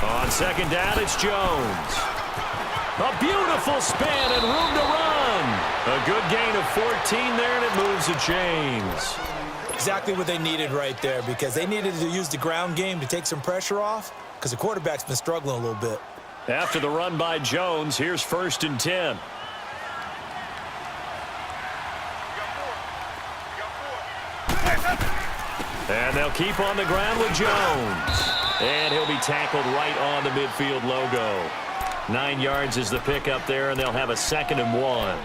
On second down, it's Jones. A beautiful span and room to run. A good gain of 14 there, and it moves the chains. Exactly what they needed right there, because they needed to use the ground game to take some pressure off, because the quarterback's been struggling a little bit. After the run by Jones, here's 1st and 10. And they'll keep on the ground with Jones. And he'll be tackled right on the midfield logo. 9 yards is the pickup there, and they'll have a 2nd and 1.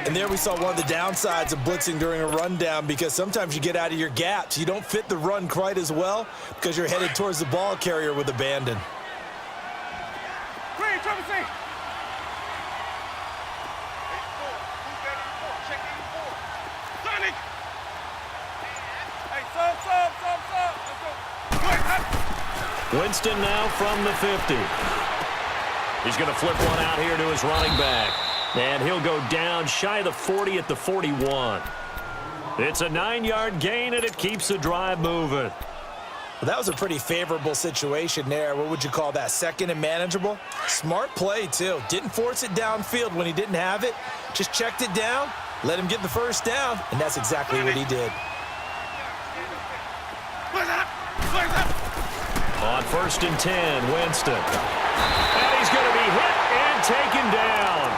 And there we saw one of the downsides of blitzing during a rundown, because sometimes you get out of your gaps. You don't fit the run quite as well because you're headed towards the ball carrier with abandon. Winston now from the 50. He's going to flip one out here to his running back. And he'll go down shy of the 40 at the 41. It's a 9-yard gain, and it keeps the drive moving. Well, that was a pretty favorable situation there. What would you call that? 2nd and manageable? Smart play, too. Didn't force it downfield when he didn't have it. Just checked it down, let him get the 1st down, and that's exactly what he did. On 1st and 10, Winston. And he's going to be hit and taken down.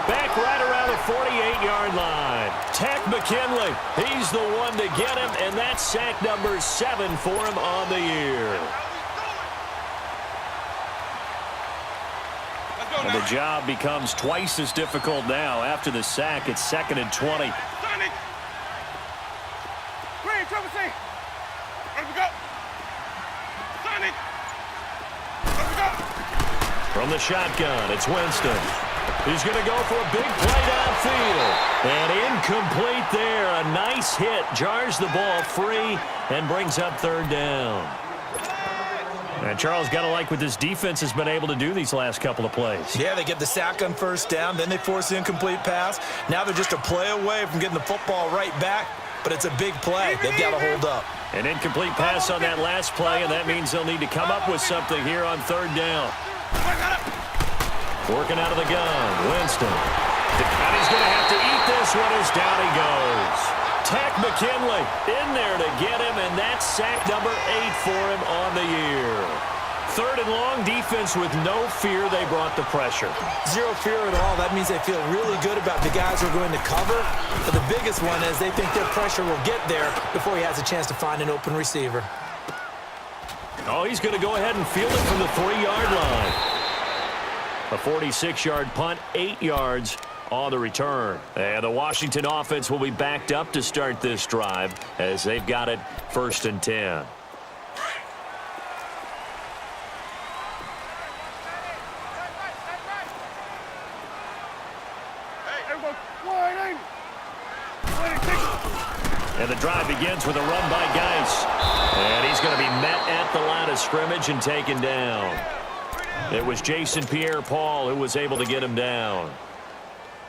Back right around the 48-yard line. Takk McKinley, he's the one to get him, and that's sack number 7 for him on the year. And the job becomes twice as difficult now. After the sack, it's 2nd and 20. From the shotgun, it's Winston. He's going to go for a big play downfield. And incomplete there. A nice hit. Jars the ball free and brings up 3rd down. And Charles, got to like what this defense has been able to do these last couple of plays. Yeah, they get the sack on 1st down. Then they force the incomplete pass. Now they're just a play away from getting the football right back. But it's a big play. They've got to hold up. An incomplete pass on that last play, and that means they'll need to come up with something here on 3rd down. Working out of the gun, Winston. And he's going to have to eat this one as down he goes. Takk McKinley in there to get him, and that's sack number 8 for him on the year. 3rd and long, defense with no fear. They brought the pressure. Zero fear at all. That means they feel really good about the guys who are going to cover. But the biggest one is they think their pressure will get there before he has a chance to find an open receiver. Oh, he's going to go ahead and field it from the 3-yard line. A 46-yard punt, 8 yards on the return. And the Washington offense will be backed up to start this drive as they've got it 1st and 10. And the drive begins with a run by Geis. And he's going to be met at the line of scrimmage and taken down. It was Jason Pierre-Paul who was able to get him down.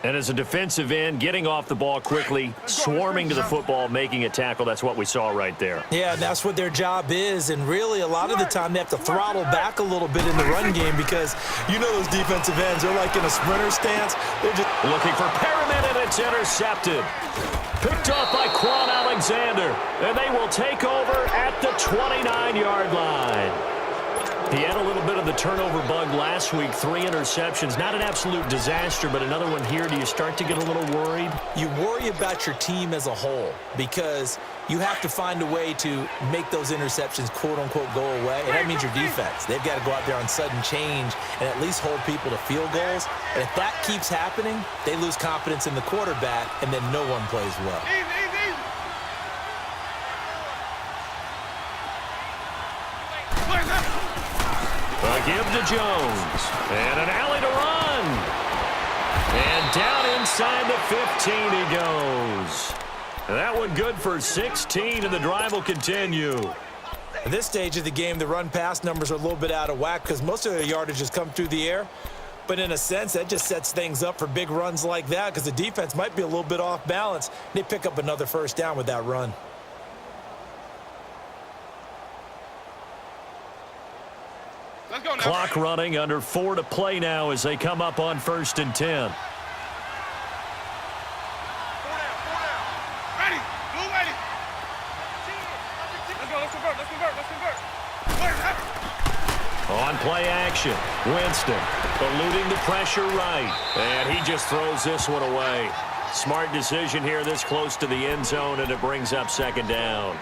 And as a defensive end, getting off the ball quickly, swarming to the football, making a tackle, that's what we saw right there. Yeah, that's what their job is. And really, a lot of the time, they have to throttle back a little bit in the run game because you know those defensive ends, they're like in a sprinter stance. They're just looking for Perriman, and it's intercepted. Picked off by Quan Alexander, and they will take over at the 29-yard line. He had a little bit of the turnover bug last week, 3 interceptions. Not an absolute disaster, but another one here. Do you start to get a little worried? You worry about your team as a whole because you have to find a way to make those interceptions, quote-unquote, go away, and that means your defense. They've got to go out there on sudden change and at least hold people to field goals. And if that keeps happening, they lose confidence in the quarterback, and then no one plays well. A give to Jones. And an alley to run. And down inside the 15 he goes. And that one good for 16, and the drive will continue. At this stage of the game, the run-pass numbers are a little bit out of whack because most of their yardage has come through the air. But in a sense, that just sets things up for big runs like that because the defense might be a little bit off balance. They pick up another 1st down with that run. Clock running, under 4 to play now as they come up on 1st and 10. On play action, Winston eluding the pressure right, and he just throws this one away. Smart decision here this close to the end zone, and it brings up 2nd down.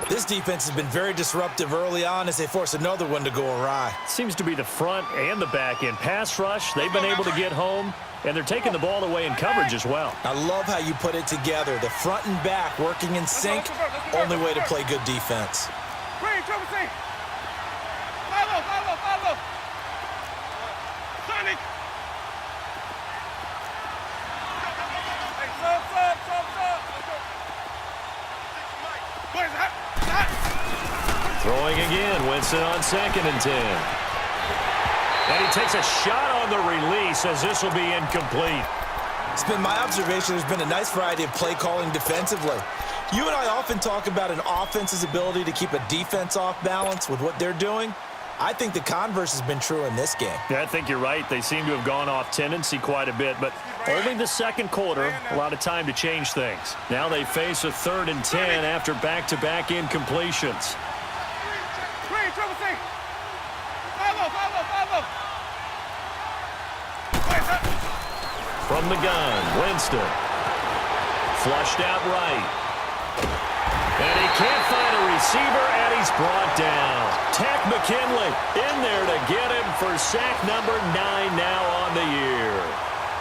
This defense has been very disruptive early on as they force another one to go awry. Seems to be the front and the back end. Pass rush, they've been able to get home, and they're taking the ball away in coverage as well. I love how you put it together. The front and back working in sync, only way to play good defense. Throwing again, Winston on 2nd and 10. And he takes a shot on the release as this will be incomplete. It's been my observation there's been a nice variety of play calling defensively. You and I often talk about an offense's ability to keep a defense off balance with what they're doing. I think the converse has been true in this game. Yeah, I think you're right. They seem to have gone off tendency quite a bit, but only the 2nd quarter, a lot of time to change things. Now they face a 3rd and 10 after back-to-back incompletions. From the gun, Winston. Flushed out right. And he can't find a receiver, and he's brought down. Tack McKinley in there to get him for sack number 9 now on the year.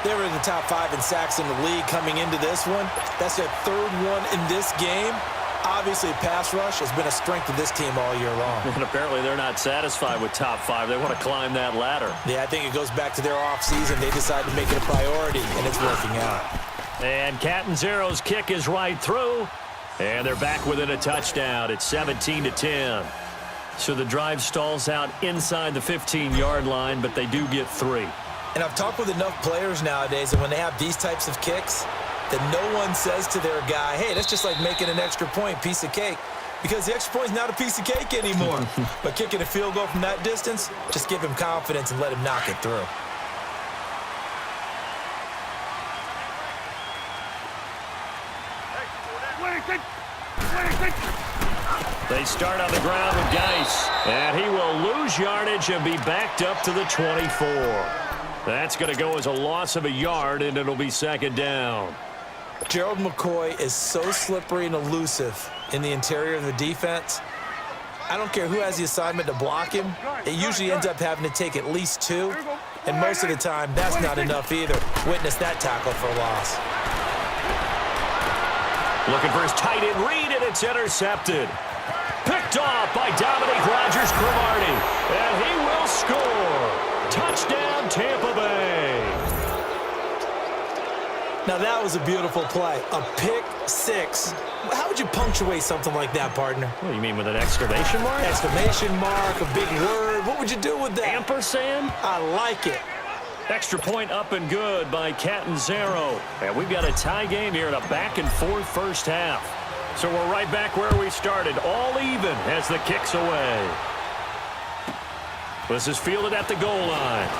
They were in the top 5 in sacks in the league coming into this one. That's their 3rd one in this game. Obviously, pass rush has been a strength of this team all year long. And apparently they're not satisfied with top 5. They want to climb that ladder. Yeah, I think it goes back to their offseason. They decided to make it a priority, and it's working out. And Catanzaro's kick is right through. And they're back within a touchdown. It's 17 to 10. So the drive stalls out inside the 15-yard line, but they do get 3. And I've talked with enough players nowadays that when they have these types of kicks, that no one says to their guy, hey, that's just like making an extra point, piece of cake. Because the extra point is not a piece of cake anymore. But kicking a field goal from that distance, just give him confidence and let him knock it through. They start on the ground with Geis, and he will lose yardage and be backed up to the 24. That's going to go as a loss of a yard, and it'll be 2nd down. Gerald McCoy is so slippery and elusive in the interior of the defense. I don't care who has the assignment to block him. It usually ends up having to take at least 2, and most of the time, that's not enough either. Witness that tackle for a loss. Looking for his tight end read, and it's intercepted. Picked off by Dominique Rodgers-Cromartie, and he will score. Touchdown, Tampa Bay. Now that was a beautiful play. A pick 6. How would you punctuate something like that, partner? What do you mean, with an exclamation mark? Exclamation mark, a big word. What would you do with that? Ampersand? I like it. Extra point up and good by Catanzaro. And we've got a tie game here in a back-and-forth first half. So we're right back where we started, all even as the kick's away. This is fielded at the goal line.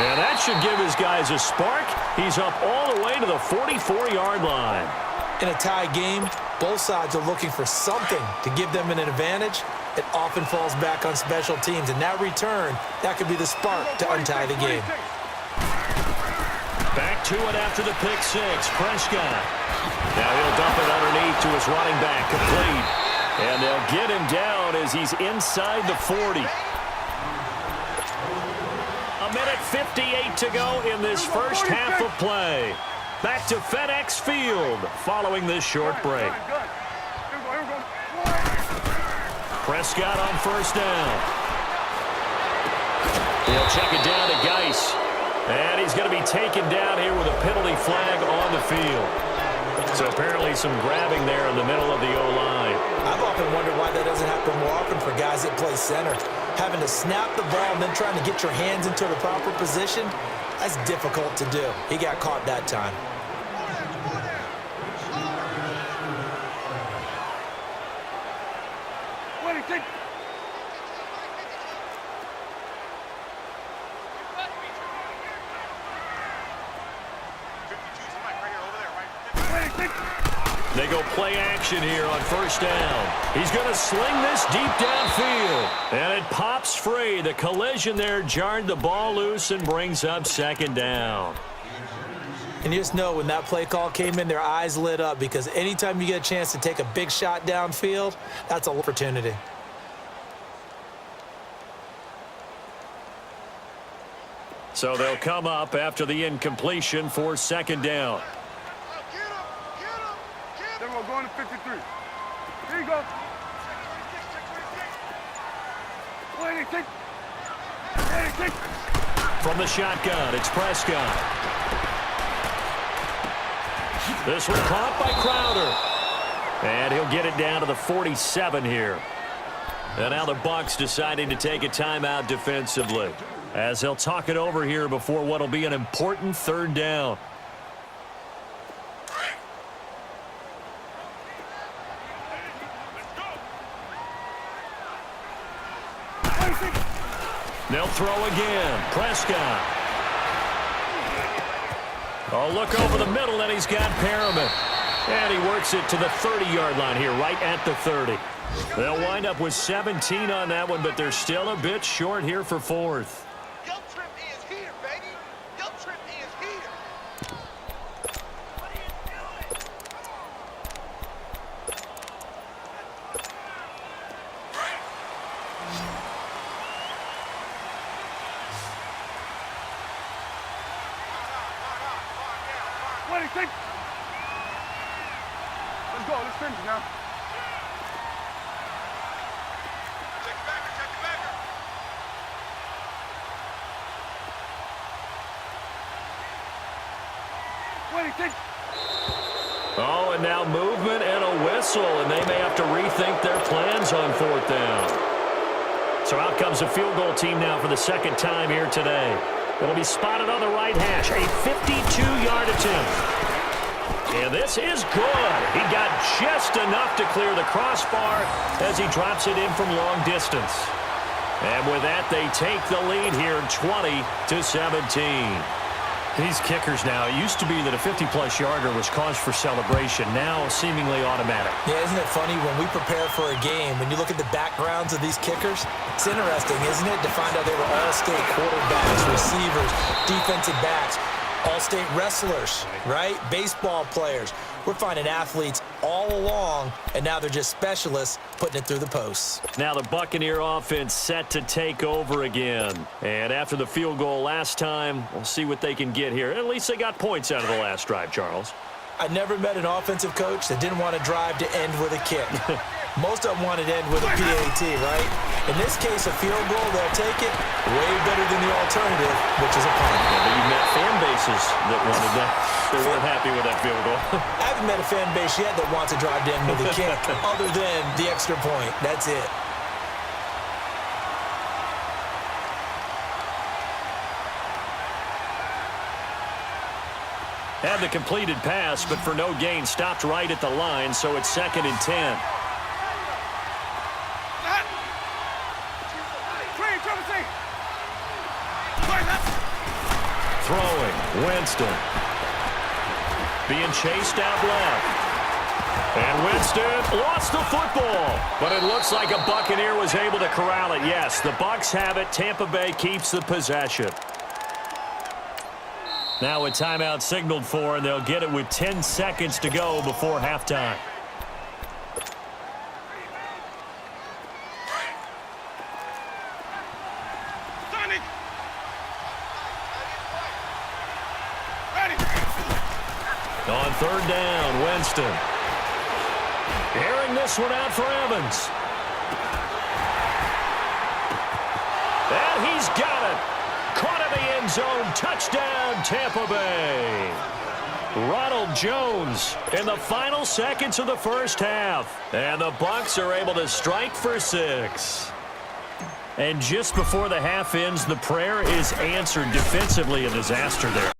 And that should give his guys a spark. He's up all the way to the 44-yard line. In a tie game, both sides are looking for something to give them an advantage. It often falls back on special teams, and that return, that could be the spark to untie the game. Back to it after the pick 6. Prescott. Now he'll dump it underneath to his running back, complete. And they'll get him down as he's inside the 40. A minute 58 to go in this first half of play. Back to FedEx Field following this short break. Prescott on first down. He'll check it down to Geis. And he's going to be taken down here with a penalty flag on the field. So apparently some grabbing there in the middle of the O-line. I've often wondered why that doesn't happen more often for guys that play center. Having to snap the ball and then trying to get your hands into the proper position, that's difficult to do. He got caught that time. They go play action here on first down. He's going to sling this deep downfield. And it pops free. The collision there jarred the ball loose and brings up second down. And you just know when that play call came in, their eyes lit up because anytime you get a chance to take a big shot downfield, that's an opportunity. So they'll come up after the incompletion for second down. Then we're going to 53. Here you go. 86. 86. From the shotgun, it's Prescott. This one caught by Crowder. And he'll get it down to the 47 here. And now the Bucs deciding to take a timeout defensively, as they'll talk it over here before what will be an important third down. They'll throw again. Prescott. Oh, look over the middle, and he's got Perriman. And he works it to the 30-yard line here, right at the 30. They'll wind up with 17 on that one, but they're still a bit short here for fourth. Your trip is here, baby. Your trip is here. What are you doing? Let's go. Let's finish now. Check the backer, check the backer. Oh, and now movement and a whistle, and they may have to rethink their plans on fourth down. So out comes a field goal team now for the second time here today. It'll be spotted on the right hash, a 52-yard attempt. And this is good. He got just enough to clear the crossbar as he drops it in from long distance. And with that, they take the lead here 20-17. These kickers now, it used to be that a 50-plus yarder was cause for celebration, now seemingly automatic. Yeah, isn't it funny when we prepare for a game, when you look at the backgrounds of these kickers, it's interesting, isn't it, to find out they were all-state quarterbacks, receivers, defensive backs, all-state wrestlers, right? Baseball players. We're finding athletes all along, and now they're just specialists putting it through the posts. Now the Buccaneer offense set to take over again. And after the field goal last time, we'll see what they can get here. At least they got points out of the last drive, Charles. I never met an offensive coach that didn't want to drive to end with a kick. Most of them wanted to end with a PAT, right? In this case, a field goal, they'll take it way better than the alternative, which is a punt. Yeah, but you've met fan bases that wanted that. They weren't happy with that field goal. I haven't met a fan base yet that wants to drive to end with a kick other than the extra point. That's it. Had the completed pass, but for no gain, stopped right at the line, so it's 2nd and 10. Throwing, Winston. Being chased out left. And Winston lost the football. But it looks like a Buccaneer was able to corral it. Yes, the Bucs have it. Tampa Bay keeps the possession. Now a timeout signaled for, and they'll get it with 10 seconds to go before halftime. On third down, Winston. Airing this one out for Evans. And he's got it. Caught in the end zone. Touchdown, Tampa Bay. Ronald Jones in the final seconds of the first half. And the Bucs are able to strike for 6. And just before the half ends, the prayer is answered. Defensively, a disaster there.